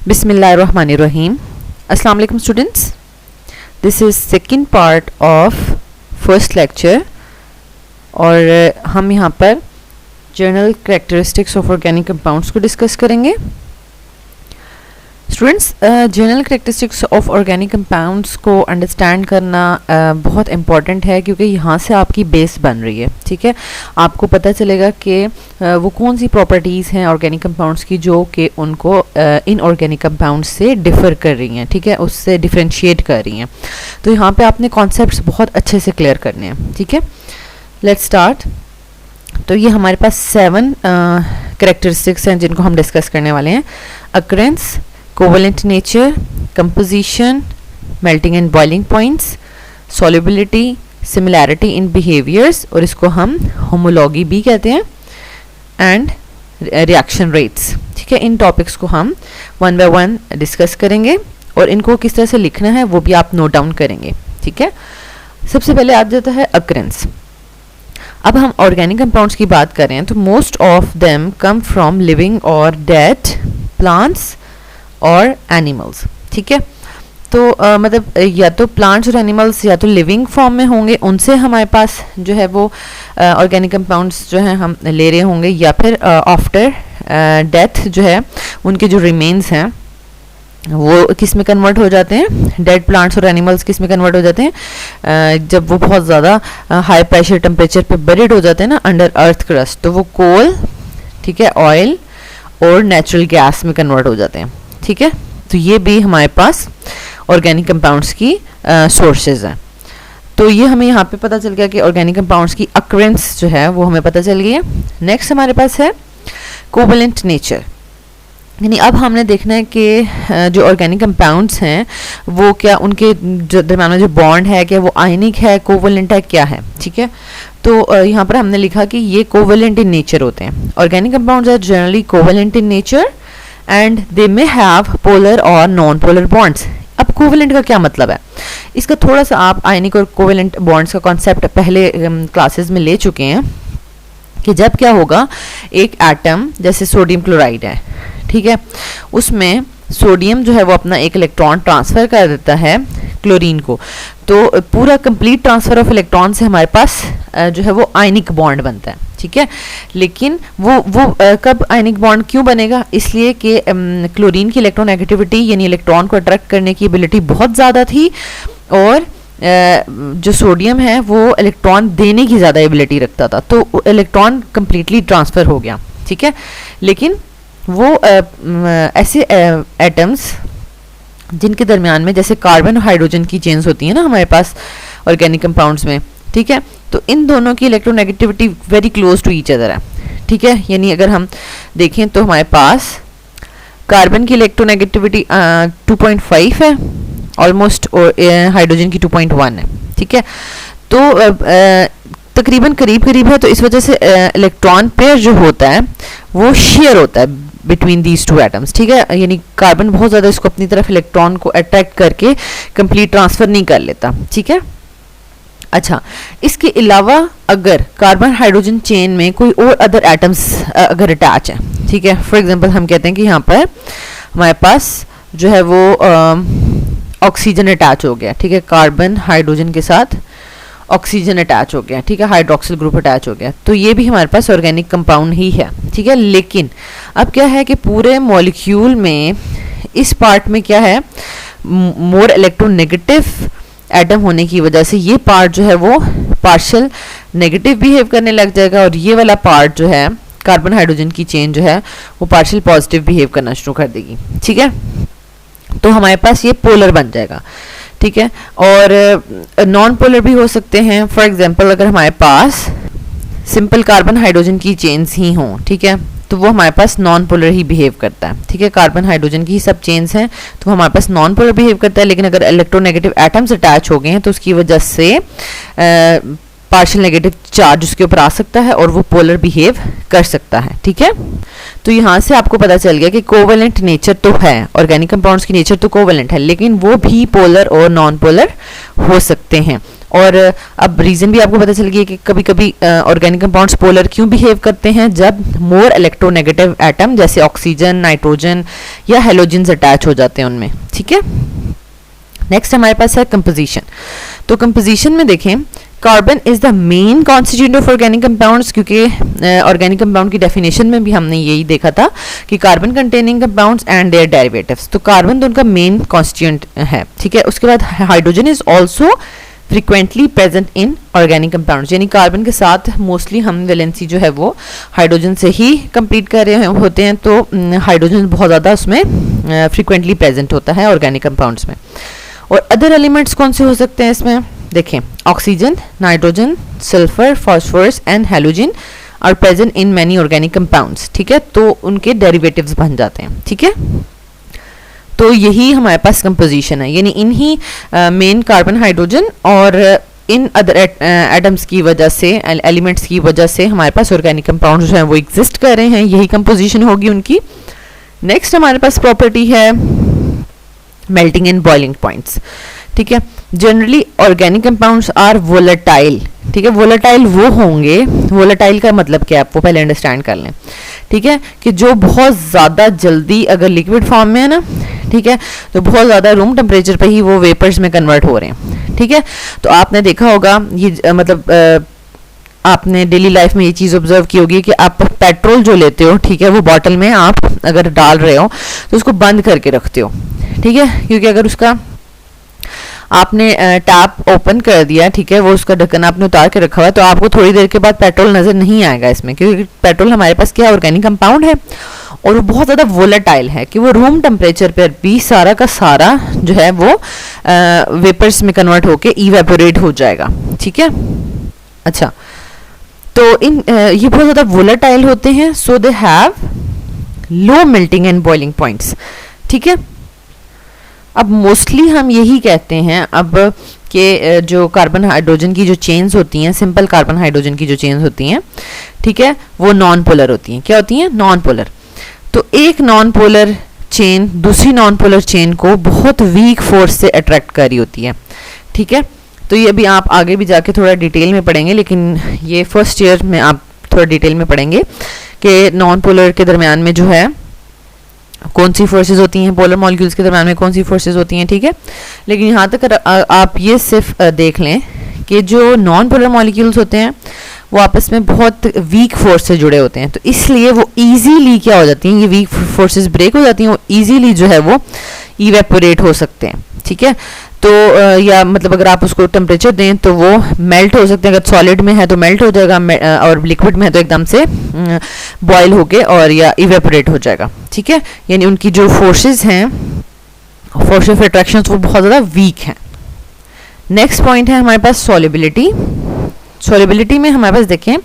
Bismillahirrahmanirrahim. Assalamu alaikum students. This is second part of first lecture और हम यहाँ पर general characteristics of organic compounds को discuss करेंगे. Students, general characteristics of organic compounds को understand करना बहुत इम्पॉर्टेंट है क्योंकि यहाँ से आपकी बेस बन रही है. ठीक है, आपको पता चलेगा कि वो कौन सी प्रॉपर्टीज़ हैं ऑर्गेनिक कंपाउंड्स की जो कि उनको इनऑर्गेनिक कंपाउंड्स से डिफ़र कर रही हैं. ठीक है, उससे डिफ्रेंशिएट कर रही हैं. तो यहाँ पे आपने कॉन्सेप्ट्स बहुत अच्छे से क्लियर करने हैं. ठीक है, लेट्स स्टार्ट. तो ये हमारे पास 7 कैरेक्टरिस्टिक्स हैं जिनको हम डिस्कस करने वाले हैं. Occurrence, covalent nature, composition, melting and boiling points, solubility, similarity in behaviours और इसको हम होमोलॉगी भी कहते हैं, एंड रिएक्शन रेट्स. ठीक है, इन टॉपिक्स को हम वन बाय वन डिस्कस करेंगे और इनको किस तरह से लिखना है वो भी आप नोट डाउन करेंगे. ठीक है, सबसे पहले आ जाता है अकरेंस. अब हम ऑर्गेनिक कंपाउंड्स की बात करें तो most of them come from living और डेड प्लांट्स और एनिमल्स. ठीक है, तो मतलब या तो प्लांट्स और एनिमल्स या तो लिविंग फॉर्म में होंगे, उनसे हमारे पास जो है वो ऑर्गेनिक कंपाउंड्स जो है हम ले रहे होंगे, या फिर आफ्टर डेथ जो है उनके जो रिमेन्स हैं वो किस में कन्वर्ट हो जाते हैं. डेड प्लांट्स और एनिमल्स किस में कन्वर्ट हो जाते हैं जब वो बहुत ज़्यादा हाई प्रेशर टेम्परेचर पे बरीड हो जाते हैं ना अंडर अर्थ क्रस्ट, तो वो कोल, ठीक है, ऑयल और नेचुरल गैस में कन्वर्ट हो जाते हैं. ठीक है, तो ये भी हमारे पास ऑर्गेनिक कंपाउंड्स की सोर्सेज हैं. तो ये हमें यहाँ पे पता चल गया कि ऑर्गेनिक कंपाउंड्स की अकरेंस जो है वो हमें पता चल गई है. नेक्स्ट हमारे पास है कोवेलेंट नेचर. यानी अब हमने देखना है कि जो ऑर्गेनिक कंपाउंड्स हैं वो क्या उनके दरम्यान में जो बॉन्ड है क्या वो आयनिक है, कोवेलेंट है, क्या है. ठीक है, तो यहाँ पर हमने लिखा कि ये कोवेलेंट इन नेचर होते हैं. Organic compounds are generally covalent in nature and they may have polar और नॉन पोलर बॉन्ड्स. अब कोवेलेंट का क्या मतलब है, इसका थोड़ा सा आप आयनिक और कोवेलेंट बॉन्ड्स का कॉन्सेप्ट पहले क्लासेस में ले चुके हैं कि जब क्या होगा, एक एटम जैसे सोडियम क्लोराइड है, ठीक है, उसमें सोडियम जो है वो अपना एक इलेक्ट्रॉन ट्रांसफ़र कर देता है क्लोरीन को, तो पूरा कंप्लीट ट्रांसफ़र ऑफ इलेक्ट्रॉन से हमारे पास जो है वो आयनिक बॉन्ड बनता है. ठीक है, लेकिन वो कब आयनिक बॉन्ड क्यों बनेगा, इसलिए कि क्लोरीन की इलेक्ट्रोनेगेटिविटी यानी इलेक्ट्रॉन को अट्रैक्ट करने की एबिलिटी बहुत ज़्यादा थी और जो सोडियम है वो इलेक्ट्रॉन देने की ज़्यादा एबिलिटी रखता था, तो इलेक्ट्रॉन कम्प्लीटली ट्रांसफ़र हो गया. ठीक है, लेकिन वो ऐसे एटम्स जिनके दरमियान में जैसे कार्बन और हाइड्रोजन की चेन्स होती हैं ना हमारे पास ऑर्गेनिक कंपाउंड्स में, ठीक है, तो इन दोनों की electronegativity very close to each other है. ठीक है, यानी अगर हम देखें तो हमारे पास कार्बन की इलेक्ट्रोनेगेटिविटी 2.5 है ऑलमोस्ट, और हाइड्रोजन की 2.1 है. ठीक है, तो तकरीबन करीब करीब है, तो इस वजह से इलेक्ट्रॉन पेयर जो होता है वो शेयर होता है बिटवीन दीज टू एटम्स. ठीक है, यानी कार्बन बहुत ज़्यादा इसको अपनी तरफ इलेक्ट्रॉन को अट्रैक्ट करके कंप्लीट ट्रांसफ़र नहीं कर लेता. ठीक है, अच्छा, इसके अलावा अगर कार्बन हाइड्रोजन चेन में कोई और अदर एटम्स अगर अटैच है, ठीक है, फॉर एग्जांपल हम कहते हैं कि यहाँ पर हमारे पास जो है वो ऑक्सीजन अटैच हो गया. ठीक है, कार्बन हाइड्रोजन के साथ ऑक्सीजन अटैच हो गया. ठीक है, हाइड्रोक्सिल ग्रुप अटैच हो गया, तो ये भी हमारे पास ऑर्गेनिक कंपाउंड ही है. ठीक है, लेकिन अब क्या है कि पूरे मॉलिक्यूल में इस पार्ट में क्या है, मोर इलेक्ट्रोनेगेटिव एटम होने की वजह से ये पार्ट जो है वो पार्शियल नेगेटिव बिहेव करने लग जाएगा, और ये वाला पार्ट जो है कार्बन हाइड्रोजन की चेन जो है वो पार्शियल पॉजिटिव बिहेव करना शुरू कर देगी. ठीक है, तो हमारे पास ये पोलर बन जाएगा. ठीक है, और नॉन पोलर भी हो सकते हैं. फॉर एग्जांपल अगर हमारे पास सिंपल कार्बन हाइड्रोजन की चेन्स ही हों, ठीक है, तो वो हमारे पास नॉन पोलर ही बिहेव करता है. ठीक है, कार्बन हाइड्रोजन की ही सब चेन्स हैं तो हमारे पास नॉन पोलर बिहेव करता है, लेकिन अगर इलेक्ट्रोनेगेटिव एटम्स अटैच हो गए हैं तो उसकी वजह से पार्शियल नेगेटिव चार्ज उसके ऊपर आ सकता है और वो पोलर बिहेव कर सकता है. ठीक है, तो यहाँ से आपको पता चल गया कि कोवेलेंट नेचर तो है, ऑर्गेनिक कंपाउंड्स की नेचर तो कोवेलेंट है, लेकिन वो भी पोलर और नॉन पोलर हो सकते हैं. और अब रीज़न भी आपको पता चल गया कि कभी कभी ऑर्गेनिक कंपाउंड्स पोलर क्यों बिहेव करते हैं, जब मोर इलेक्ट्रोनेगेटिव एटम जैसे ऑक्सीजन, नाइट्रोजन या हेलोजन्स अटैच हो जाते हैं उनमें, ठीक है। नेक्स्ट हमारे पास है कंपोजिशन। तो कंपोजिशन में देखें, carbon is the main constituent of organic compounds, क्योंकि ऑर्गेनिक कंपाउंड की डेफिनेशन में भी हमने यही देखा था कि carbon containing compounds and their derivatives, तो कार्बन तो उनका मेन कॉन्स्टिट्यूएंट है, ठीक है। उसके बाद hydrogen is also frequently present in organic compounds, यानी कार्बन के साथ मोस्टली हम वैलेंसी जो है वो हाइड्रोजन से ही कंप्लीट कर रहे होते हैं, तो हाइड्रोजन बहुत ज़्यादा उसमें फ्रिक्वेंटली प्रेजेंट होता है ऑर्गेनिक कंपाउंड्स में। और अदर एलिमेंट्स कौन से हो सकते हैं इसमें, देखें oxygen, nitrogen, sulphur, phosphorus and halogen are present in many organic compounds, ठीक है, तो उनके डेरिवेटिव्स बन जाते हैं, ठीक है। तो यही हमारे पास कंपोजिशन है, यानी इन्हीं मेन कार्बन, हाइड्रोजन और इन अदर एटम्स की वजह से, एलिमेंट्स की वजह से हमारे पास ऑर्गेनिक कंपाउंड्स जो हैं वो एग्जिस्ट कर रहे हैं, यही कंपोजिशन होगी उनकी। नेक्स्ट हमारे पास प्रॉपर्टी है मेल्टिंग एंड बॉइलिंग पॉइंट्स, ठीक है। Generally organic compounds are volatile, ठीक है। वोलेटाइल वो होंगे, वोलेटाइल का मतलब क्या है आप वो पहले अंडरस्टैंड कर लें, ठीक है, कि जो बहुत ज़्यादा जल्दी अगर लिक्विड फॉर्म में है ना, ठीक है, तो बहुत ज़्यादा रूम टेम्परेचर पे ही वो वेपर्स में कन्वर्ट हो रहे हैं, ठीक है। तो आपने देखा होगा ये मतलब आपने डेली लाइफ में ये चीज़ ऑब्जर्व की होगी कि आप पेट्रोल जो लेते हो, ठीक है, वो बॉटल में आप अगर डाल रहे हो तो उसको बंद करके रखते हो, ठीक है, क्योंकि अगर उसका आपने टैप ओपन कर दिया, ठीक है, वो उसका ढक्कन आपने उतार के रखा हुआ है, तो आपको थोड़ी देर के बाद पेट्रोल नज़र नहीं आएगा इसमें, क्योंकि पेट्रोल हमारे पास क्या ऑर्गेनिक कंपाउंड है और वो बहुत ज़्यादा वोलेटाइल है कि वो रूम टेम्परेचर पर भी सारा का सारा जो है वो वेपर्स में कन्वर्ट होके इवेपोरेट हो जाएगा, ठीक है। अच्छा, तो ये बहुत ज़्यादा वोलेटाइल होते हैं, so they have low melting and boiling points, ठीक है। अब मोस्टली हम यही कहते हैं अब कि जो कार्बन हाइड्रोजन की जो चेन्स होती हैं, सिंपल कार्बन हाइड्रोजन की जो चेन्स होती हैं, ठीक है, वो नॉन पोलर होती हैं। क्या होती हैं? Non polar. तो एक नॉन पोलर चेन दूसरी नॉन पोलर चेन को बहुत वीक फोर्स से अट्रैक्ट कर रही होती है, ठीक है। तो ये अभी आप आगे भी जाके थोड़ा डिटेल में पढ़ेंगे, लेकिन ये फर्स्ट ईयर में आप थोड़ा डिटेल में पढ़ेंगे कि नॉन पोलर के दरमियान में जो है कौन सी फोर्सेस होती हैं, पोलर मॉलिक्यूल्स के दरमियान में कौन सी फोर्सेस होती हैं, ठीक है। लेकिन यहाँ तक आप ये सिर्फ देख लें कि जो नॉन पोलर मॉलिक्यूल्स होते हैं वो आपस में बहुत वीक फोर्स से जुड़े होते हैं, तो इसलिए वो इजीली क्या हो जाती हैं, ये वीक फोर्सेस ब्रेक हो जाती हैं, वो इजीली जो है वो इवेपोरेट हो सकते हैं, ठीक है। तो या मतलब अगर आप उसको टेम्परेचर दें तो वो मेल्ट हो सकते हैं, अगर सॉलिड में है तो मेल्ट हो जाएगा और लिक्विड में है तो एकदम से बॉयल होके और या इवेपोरेट हो जाएगा, ठीक है। यानी उनकी जो फोर्सेस हैं, फोर्स ऑफ अट्रैक्शन, वो बहुत ज़्यादा वीक हैं। नेक्स्ट पॉइंट है हमारे पास सॉल्युबिलिटी। सॉल्युबिलिटी में हमारे पास देखें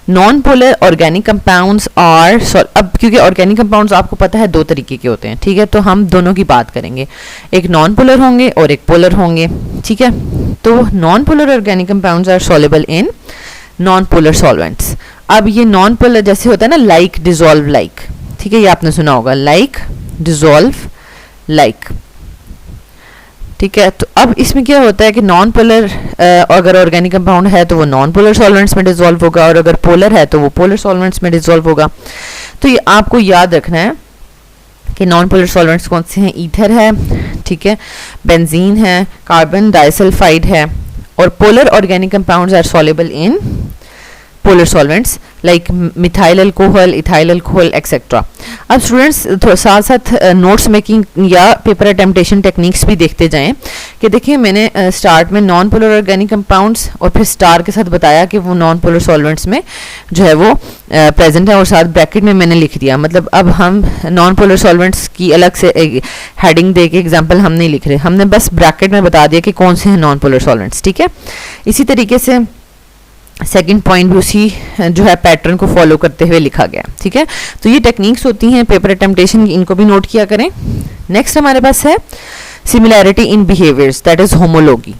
non polar organic compounds are, अब क्योंकि ऑर्गेनिक कंपाउंड्स आपको पता है दो तरीके के होते हैं, ठीक है, तो हम दोनों की बात करेंगे, एक नॉन पोलर होंगे और एक पोलर होंगे, ठीक है। तो non polar organic compounds are soluble in non polar solvents. अब ये नॉन पोलर जैसे होता है ना, लाइक डिजोल्व लाइक, ठीक है, ये आपने सुना होगा, लाइक डिजोल्व लाइक, ठीक है। तो अब इसमें क्या होता है कि नॉन पोलर अगर ऑर्गेनिक कंपाउंड है तो वो नॉन पोलर सॉल्वेंट्स में डिसॉल्व होगा, और अगर पोलर है तो वो पोलर सॉल्वेंट्स में डिसॉल्व होगा। तो ये आपको याद रखना है कि नॉन पोलर सॉल्वेंट्स कौन से हैं, ईथर है, ठीक है, बेंजीन है, कार्बन डाइसल्फाइड है, और polar organic compounds are soluble in polar solvents like methyl alcohol, ethyl alcohol etcetera. अब स्टूडेंट्स साथ साथ नोट्स मेकिंग या पेपर अटेम्पटेशन टेक्निक्स भी देखते जाएं कि देखिए मैंने स्टार्ट में नॉन पोलर ऑर्गेनिक कंपाउंड्स और फिर स्टार के साथ बताया कि वो नॉन पोलर सॉल्वेंट्स में जो है वो प्रेजेंट है, और साथ ब्रैकेट में मैंने लिख दिया, मतलब अब हम नॉन पोलर सॉल्वेंट्स की अलग से हेडिंग दे के एग्जाम्पल हम नहीं लिख रहे, हमने बस ब्रैकेट में बता दिया कि कौन से हैं नॉन पोलर सॉल्वेंट्स, ठीक है। इसी तरीके से सेकंड पॉइंट भी उसी जो है पैटर्न को फॉलो करते हुए लिखा गया, ठीक है। तो ये टेक्निक्स होती हैं पेपर अटेम्पटेशन, इनको भी नोट किया करें। नेक्स्ट हमारे पास है similarity in behaviours, that is homology.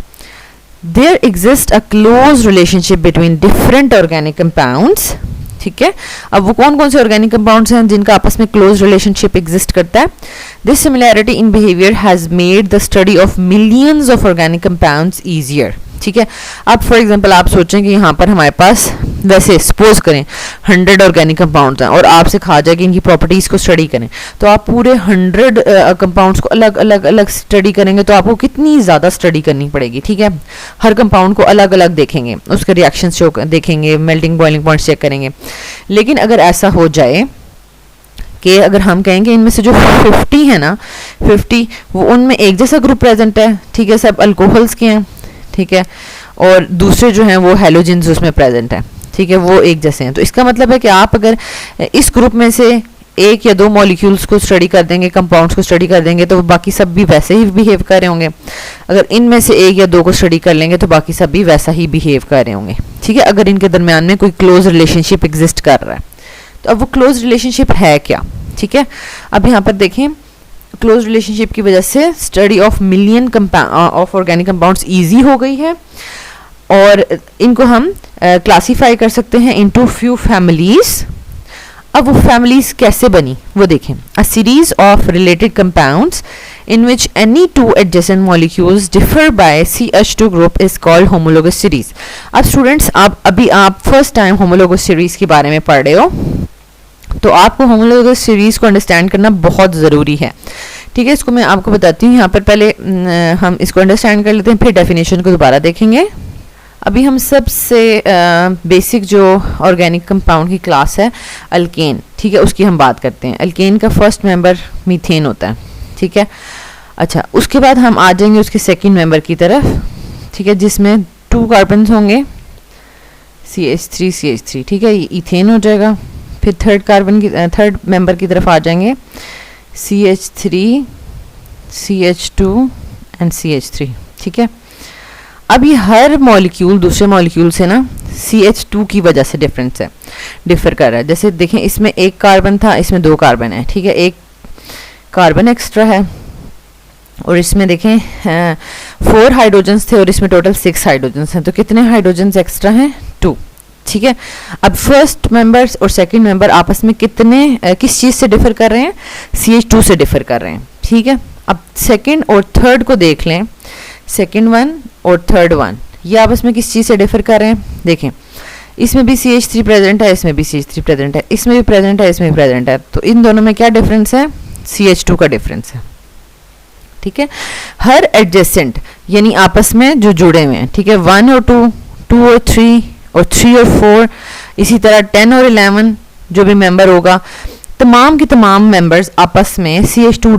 There exist a close relationship between different organic compounds, ठीक है। अब वो कौन कौन से ऑर्गेनिक कंपाउंड्स हैं जिनका आपस में क्लोज रिलेशनशिप एग्जिस्ट करता है। This similarity in behaviour has made the study of millions of organic compounds easier, ठीक है। अब फॉर एग्जांपल आप सोचें कि यहाँ पर हमारे पास वैसे सपोज करें 100 ऑर्गेनिक कंपाउंड्स हैं और आपसे कहा जाए कि इनकी प्रॉपर्टीज़ को स्टडी करें, तो आप पूरे 100 कंपाउंड्स को अलग अलग अलग स्टडी करेंगे तो आपको कितनी ज़्यादा स्टडी करनी पड़ेगी, ठीक है। हर कंपाउंड को अलग अलग देखेंगे, उसके रिएक्शंस देखेंगे, मेल्टिंग बॉइलिंग पॉइंट्स चेक करेंगे। लेकिन अगर ऐसा हो जाए कि अगर हम कहेंगे इनमें से जो 50 है ना, 50 वो उनमें एक जैसा ग्रुप प्रेजेंट है, ठीक है, सब अल्कोहल्स के हैं, ठीक है, और दूसरे जो हैं वो हैलोजेंस उसमें प्रेजेंट है, ठीक है, वो एक जैसे हैं, तो इसका मतलब है कि आप अगर इस ग्रुप में से एक या दो मॉलिक्यूल्स को स्टडी कर देंगे, कंपाउंड्स को स्टडी कर देंगे, तो बाकी सब भी वैसे ही बिहेव कर रहे होंगे। अगर इनमें से एक या दो को स्टडी कर लेंगे तो बाकी सब भी वैसा ही बिहेव कर रहे होंगे, ठीक है, अगर इनके दरमियान में कोई क्लोज रिलेशनशिप एग्जिस्ट कर रहा है। तो अब वो क्लोज रिलेशनशिप है क्या, ठीक है। अब यहाँ पर देखें, क्लोज रिलेशनशिप की वजह से study of million of organic compounds easy हो गई है और इनको हम क्लासीफाई कर सकते हैं इनटू फ्यू फैमिलीज। अब वो फैमिलीज कैसे बनी वो देखें। A series of related compounds in which any two adjacent molecules differ by CH2 group is called homologous series। अब स्टूडेंट्स अभी आप फर्स्ट टाइम homologous series के बारे में पढ़ रहे हो, तो आपको होमोलोगस सीरीज को अंडरस्टैंड करना बहुत ज़रूरी है, ठीक है। इसको मैं आपको बताती हूँ। यहाँ पर पहले हम इसको अंडरस्टैंड कर लेते हैं, फिर डेफिनेशन को दोबारा देखेंगे। अभी हम सबसे बेसिक जो ऑर्गेनिक कंपाउंड की क्लास है अल्केन, ठीक है, उसकी हम बात करते हैं। अल्केन का फर्स्ट मेंबर मीथेन होता है, ठीक है। अच्छा, उसके बाद हम आ जाएंगे उसके सेकेंड मेंबर की तरफ, ठीक है, जिसमें 2 कार्बन होंगे, CH3 ठीक है, ये इथेन हो जाएगा। फिर थर्ड मेंबर की तरफ आ जाएंगे, CH3 CH2 एंड CH3, ठीक है। अब ये हर मॉलिक्यूल दूसरे मॉलिक्यूल से ना CH2 की वजह से डिफर कर रहा है। जैसे देखें, इसमें एक कार्बन था, इसमें 2 कार्बन है, ठीक है, एक कार्बन एक्स्ट्रा है, और इसमें देखें 4 हाइड्रोजन्स थे और इसमें टोटल 6 हाइड्रोजन्स हैं, तो कितने हाइड्रोजन्स एक्स्ट्रा हैं, 2, ठीक है। अब फर्स्ट मेंबर्स और सेकंड मेंबर आपस में किस चीज़ से डिफर कर रहे हैं, CH2 से डिफर कर रहे हैं, ठीक है। अब सेकंड और थर्ड को देख लें, सेकंड वन और थर्ड वन ये आपस में किस चीज़ से डिफर कर रहे हैं, देखें, इसमें भी CH3 प्रेजेंट है, इसमें भी CH3 प्रेजेंट है, इसमें भी प्रेजेंट है, इसमें भी प्रेजेंट है, तो इन दोनों में क्या डिफरेंस है, CH2 का डिफरेंस है, ठीक है। हर एडजेसेंट यानी आपस में जो जुड़े हुए हैं, ठीक है, 1 और 2, 2 और 3 और 3 और 4, इसी तरह 10 और 11 जो भी मेंबर होगा, तमाम के तमाम मेंबर्स आपस में CH2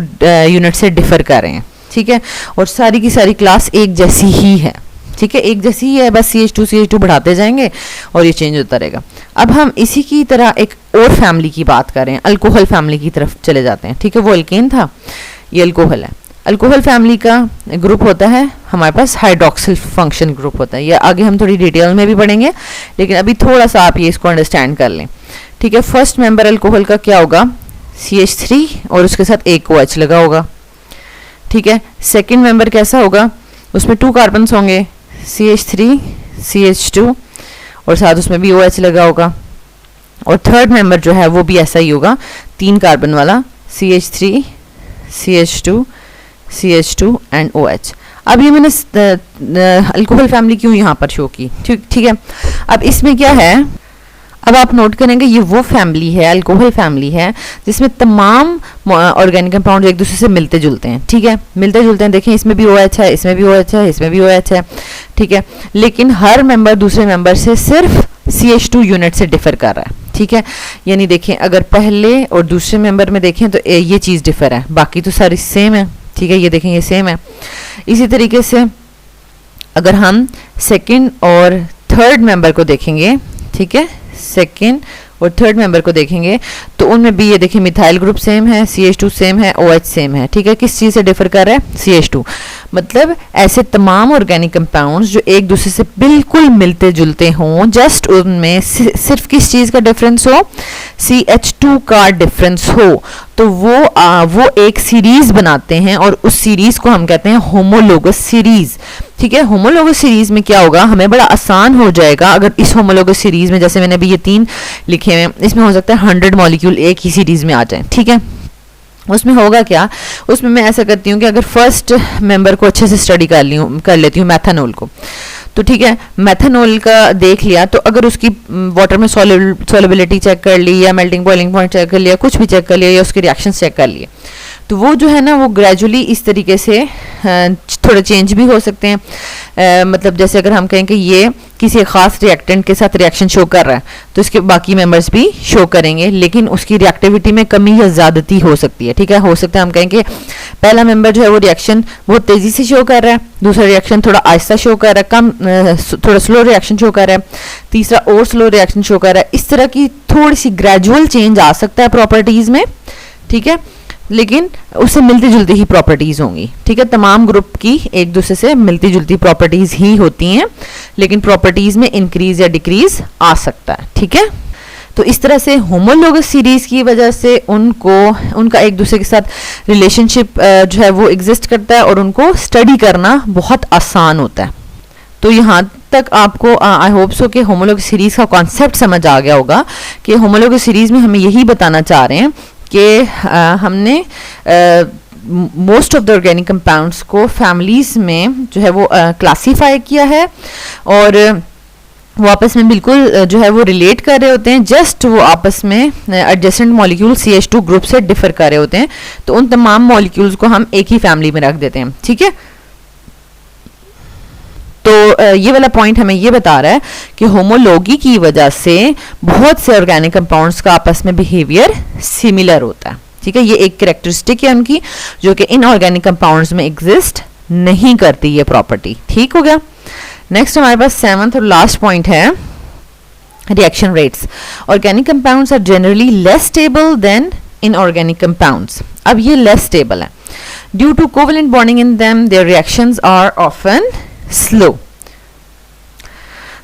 यूनिट से डिफर कर रहे हैं, ठीक है, और सारी की सारी क्लास एक जैसी ही है, ठीक है, एक जैसी ही है, बस CH2 बढ़ाते जाएंगे और ये चेंज होता रहेगा। अब हम इसी की तरह एक और फैमिली की बात कर रहे हैं, अल्कोहल फैमिली की तरफ चले जाते हैं, ठीक है। वो अल्केन था, ये अल्कोहल है। अल्कोहल फैमिली का ग्रुप होता है हमारे पास हाइड्रोक्सिल फंक्शन ग्रुप होता है, ये आगे हम थोड़ी डिटेल में भी पढ़ेंगे, लेकिन अभी थोड़ा सा आप ये इसको अंडरस्टैंड कर लें, ठीक है। फर्स्ट मेंबर अल्कोहल का क्या होगा, CH3 और उसके साथ एक OH लगा होगा, ठीक है। सेकेंड मेंबर कैसा होगा, उसमें 2 कार्बन होंगे, CH3 CH2 और साथ उसमें भी OH लगा होगा। और थर्ड मेंबर जो है वो भी ऐसा ही होगा, 3 कार्बन वाला, CH3 CH2 CH2 and OH। अब ये मैंने अल्कोहल फैमिली क्यों यहाँ पर शो की, ठीक है। अब इसमें क्या है, अब आप नोट करेंगे ये वो फैमिली है, अल्कोहल फैमिली है, जिसमें तमाम ऑर्गेनिक कंपाउंड एक दूसरे से मिलते जुलते हैं, ठीक है, मिलते जुलते हैं। देखें, इसमें भी OH है, इसमें भी OH है, इसमें भी OH है, ठीक है, लेकिन हर मेंबर दूसरे मेंबर से सिर्फ CH2 यूनिट से डिफर कर रहा है, ठीक है। यानी देखें, अगर पहले और दूसरे मेंबर में देखें तो ये चीज़ डिफर है, बाकी तो सारी सेम है, ठीक है, ये देखें ये सेम है। इसी तरीके से अगर हम सेकंड और थर्ड मेंबर को देखेंगे, ठीक है, सेकंड और थर्ड मेंबर को देखेंगे तो उनमें भी ये देखिए मिथाइल ग्रुप सेम है, CH2 सेम है, OH सेम है, ठीक है। किस चीज़ से डिफर कर रहा है, CH2। मतलब ऐसे तमाम ऑर्गेनिक कंपाउंड्स जो एक दूसरे से बिल्कुल मिलते जुलते हों, जस्ट उनमें सिर्फ किस चीज़ का डिफरेंस हो, CH2 का डिफरेंस हो, तो वो एक सीरीज बनाते हैं और उस सीरीज को हम कहते हैं होमोलोगस सीरीज, ठीक है। होमोलोगस सीरीज में क्या होगा, हमें बड़ा आसान हो जाएगा अगर इस होमोलोगस सीरीज में, जैसे मैंने अभी ये 3 लिखे हैं, इसमें हो सकता है 100 मॉलिक्यूल एक ही सीरीज में आ जाए, ठीक है। उसमें होगा क्या, उसमें मैं ऐसा करती हूँ कि अगर फर्स्ट मेंबर को अच्छे से स्टडी कर लेती हूँ, मैथानॉल को, तो ठीक है, मेथनॉल का देख लिया, तो अगर उसकी वाटर में सॉल्युबिलिटी चेक कर ली या मेल्टिंग बॉइलिंग पॉइंट चेक कर लिया, कुछ भी चेक कर लिया या उसके रिएक्शंस चेक कर लिए, तो वो जो है ना वो ग्रेजुअली इस तरीके से थोड़े चेंज भी हो सकते हैं। मतलब जैसे अगर हम कहें कि ये किसी खास रिएक्टेंट के साथ रिएक्शन शो कर रहा है तो इसके बाकी मेंबर्स भी शो करेंगे, लेकिन उसकी रिएक्टिविटी में कमी या ज़्यादती हो सकती है। ठीक है, हो सकता है हम कहें कि पहला मेंबर जो है वो रिएक्शन बहुत तेज़ी से शो कर रहा है, दूसरा रिएक्शन थोड़ा आहिस्ता शो कर रहा है, थोड़ा स्लो रिएक्शन शो कर रहा है, तीसरा और स्लो रिएक्शन शो कर रहा है। इस तरह की थोड़ी सी ग्रेजुअल चेंज आ सकता है प्रॉपर्टीज़ में। ठीक है, लेकिन उससे मिलती जुलती ही प्रॉपर्टीज होंगी। ठीक है, तमाम ग्रुप की एक दूसरे से मिलती जुलती प्रॉपर्टीज ही होती हैं, लेकिन प्रॉपर्टीज में इंक्रीज या डिक्रीज आ सकता है। ठीक है, तो इस तरह से होमोलोगस सीरीज की वजह से उनका एक दूसरे के साथ रिलेशनशिप जो है वो एग्जिस्ट करता है और उनको स्टडी करना बहुत आसान होता है। तो यहाँ तक आपको आई होप सो कि होमोलोगस सीरीज का कॉन्सेप्ट समझ आ गया होगा कि होमोलोगस सीरीज में हमें यही बताना चाह रहे हैं कि हमने most of the organic compounds को फैमिलीज में जो है वो क्लासीफाई किया है और वो आपस में बिल्कुल जो है वो रिलेट कर रहे होते हैं, जस्ट वो आपस में एडजेसेंट मॉलिक्यूल CH2 ग्रुप से डिफर कर रहे होते हैं। तो उन तमाम मॉलिक्यूल्स को हम एक ही फैमिली में रख देते हैं। ठीक है, तो ये वाला पॉइंट हमें ये बता रहा है कि होमोलॉगी की वजह से बहुत से ऑर्गेनिक कंपाउंड्स का आपस में बिहेवियर सिमिलर होता है। ठीक है, ये एक कैरेक्टरिस्टिक है उनकी जो कि इनऑर्गेनिक कंपाउंड्स में एग्जिस्ट नहीं करती ये प्रॉपर्टी। ठीक हो गया। नेक्स्ट हमारे पास 7th और लास्ट पॉइंट है reaction rates. Organic compounds are generally less stable than inorganic compounds. अब ये लेस स्टेबल है due to covalent bonding in them, their reactions are often slow.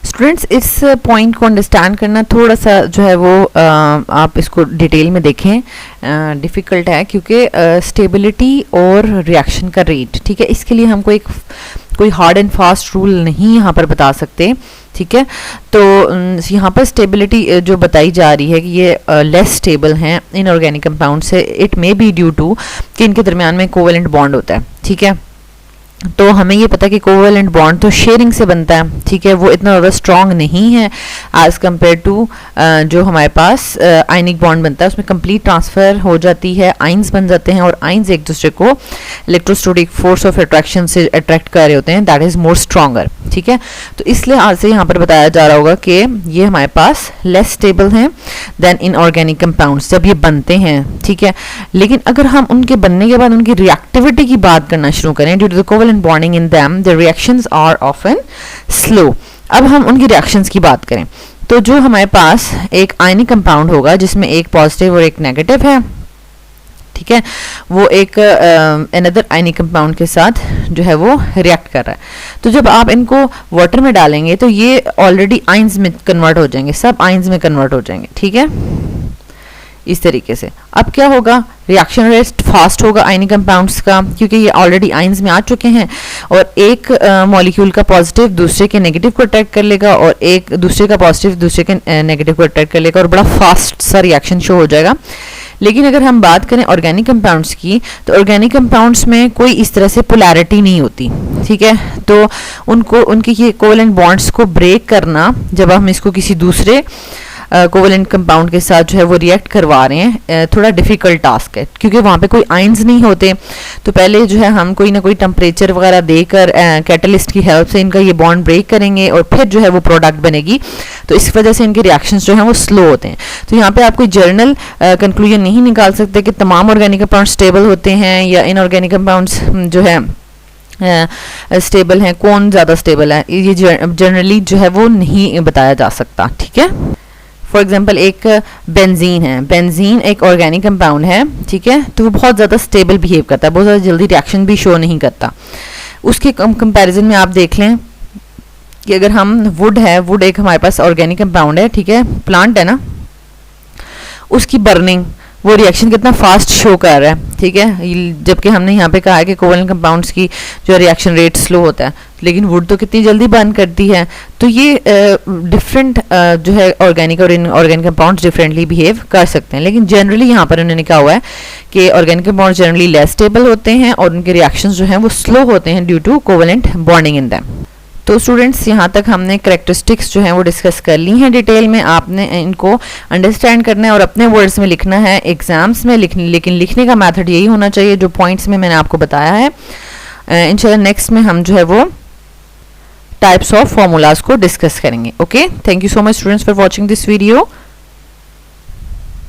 Students, इस पॉइंट को अंडरस्टैंड करना थोड़ा सा जो है वो आप इसको डिटेल में देखें, डिफ़िकल्ट है क्योंकि स्टेबिलिटी और रिएक्शन का रेट, ठीक है, इसके लिए हम कोई हार्ड एंड फास्ट रूल नहीं यहाँ पर बता सकते। ठीक है, तो यहाँ पर स्टेबिलिटी जो बताई जा रही है कि ये लेस स्टेबल हैं इनऑर्गेनिक कंपाउंड से, it may be due to कि इनके दरमियान में कोवेलेंट बॉन्ड होता है। ठीक है, तो हमें ये पता है कि कोवेलेंट बॉन्ड तो शेयरिंग से बनता है। ठीक है, वो इतना ज़्यादा स्ट्रॉन्ग नहीं है एज कम्पेयर टू जो हमारे पास आयनिक बॉन्ड बनता है, उसमें कंप्लीट ट्रांसफ़र हो जाती है, आइंस बन जाते हैं और आइंस एक दूसरे को इलेक्ट्रोस्टैटिक फोर्स ऑफ अट्रैक्शन से अट्रैक्ट कर रहे होते हैं, दैट इज़ मोर स्ट्रॉन्गर। ठीक है, तो इसलिए आज से यहाँ पर बताया जा रहा होगा कि ये हमारे पास लेस स्टेबल हैं देन इनऑर्गेनिक कंपाउंड्स जब ये बनते हैं। ठीक है, लेकिन अगर हम उनके बनने के बाद उनकी रिएक्टिविटी की बात करना शुरू करें, due to the covalent bonding in them the reactions are often slow. अब हम उनकी रिएक्शंस की बात करें तो जो हमारे पास एक आयनिक कंपाउंड होगा जिसमें एक पॉजिटिव और एक नेगेटिव है, ठीक है, वो एक अनदर आयनिक कंपाउंड के साथ जो है वो रिएक्ट कर रहा है। तो जब आप इनको वाटर में डालेंगे तो ये ऑलरेडी आइंस में कन्वर्ट हो जाएंगे, सब आइंस में कन्वर्ट हो जाएंगे। ठीक है, इस तरीके से अब क्या होगा, रिएक्शन रेट फास्ट होगा आयनिक कंपाउंड्स का, क्योंकि ये ऑलरेडी आइंस में आ चुके हैं और एक मॉलिक्यूल का पॉजिटिव दूसरे के नेगेटिव को अट्रैक्ट कर लेगा और एक दूसरे का पॉजिटिव दूसरे के नेगेटिव को अट्रैक्ट कर लेगा और बड़ा फास्ट सा रिएक्शन शो हो जाएगा। लेकिन अगर हम बात करें ऑर्गेनिक कंपाउंड्स की तो ऑर्गेनिक कंपाउंड्स में कोई इस तरह से पोलैरिटी नहीं होती। ठीक है, तो उनके ये कोवेलेंट बॉन्ड्स को ब्रेक करना, जब हम इसको किसी दूसरे कोवेलेंट कंपाउंड के साथ जो है वो रिएक्ट करवा रहे हैं, थोड़ा डिफिकल्ट टास्क है क्योंकि वहाँ पे कोई आइंस नहीं होते। तो पहले जो है हम कोई ना कोई टेम्परेचर वगैरह देकर कैटलिस्ट की हेल्प से इनका ये बॉन्ड ब्रेक करेंगे और फिर जो है वो प्रोडक्ट बनेगी। तो इस वजह से इनके रिएक्शंस जो हैं वो स्लो होते हैं। तो यहाँ पे आप कोई जर्नल कंक्लूजन नहीं निकाल सकते कि तमाम ऑर्गेनिक कंपाउंड स्टेबल होते हैं या इनऑर्गेनिक कंपाउंड्स जो है स्टेबल हैं, कौन ज़्यादा स्टेबल है, ये जनरली जो है वो नहीं बताया जा सकता। ठीक है, फॉर एग्जाम्पल एक बेंजीन है, बेंजीन एक ऑर्गेनिक कंपाउंड है। ठीक है, तो वो बहुत ज़्यादा स्टेबल बिहेव करता है, बहुत ज़्यादा जल्दी रिएक्शन भी शो नहीं करता। उसके कंपैरिजन में आप देख लें कि अगर हम वुड है, वुड एक हमारे पास ऑर्गेनिक कंपाउंड है, ठीक है, प्लांट है ना, उसकी बर्निंग वो रिएक्शन कितना फास्ट शो कर रहा है। ठीक है, जबकि हमने यहाँ पे कहा है कि कोवेलेंट कंपाउंड्स की जो रिएक्शन रेट स्लो होता है, लेकिन वुड तो कितनी जल्दी बर्न करती है। तो ये डिफरेंट जो है ऑर्गेनिक और इनऑर्गेनिक कंपाउंड्स डिफरेंटली बिहेव कर सकते हैं, लेकिन जनरली यहाँ पर उन्होंने कहा हुआ है कि organic compound generally less stable होते हैं और उनके रिएक्शंस जो हैं वो स्लो होते हैं due to covalent bonding in them. तो स्टूडेंट्स यहाँ तक हमने करेक्टरिस्टिक्स जो हैं वो डिस्कस कर ली हैं डिटेल में। आपने इनको अंडरस्टैंड करना है और अपने वर्ड्स में लिखना है एग्जाम्स में, लेकिन लिखने का मेथड यही होना चाहिए जो पॉइंट्स में मैंने आपको बताया है। इंशाल्लाह नेक्स्ट में हम जो है वो टाइप्स ऑफ फॉर्मूलाज को डिस्कस करेंगे। Okay, thank you so much students for watching this video.